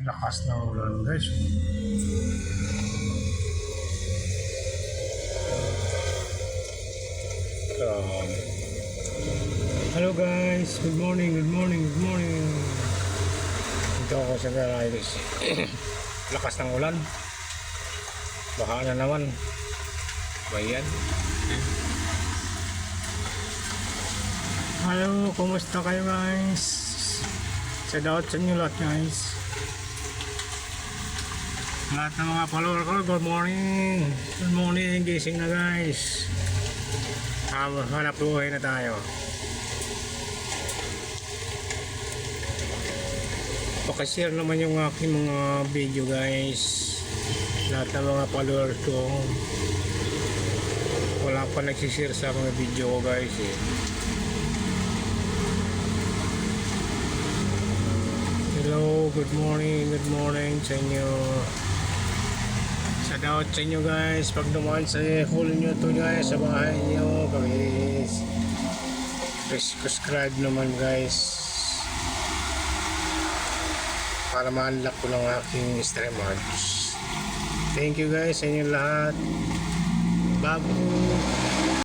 Lakas ng ulan guys. Hello guys, good morning. Dito ako sa garage. Lakas ng ulan. Baha na naman. Bayan. Hello, kumusta kayo guys? Shout out sa inyo lahat guys. Lahat ng mga follower ko, good morning. Good morning, gising na guys. Hanap buhay na tayo. Pakishare naman yung aking mga video guys. Lahat ng mga followers ko, wala pa nagsishare sa mga video ko guys eh. Hello, good morning sa inyo. Shout out sa inyo guys. Pag dumaan sa hall nyo to guys, sa bahay nyo, please subscribe naman guys para ma-unlock ko ng aking streamers. Thank you guys sa inyo lahat. Bago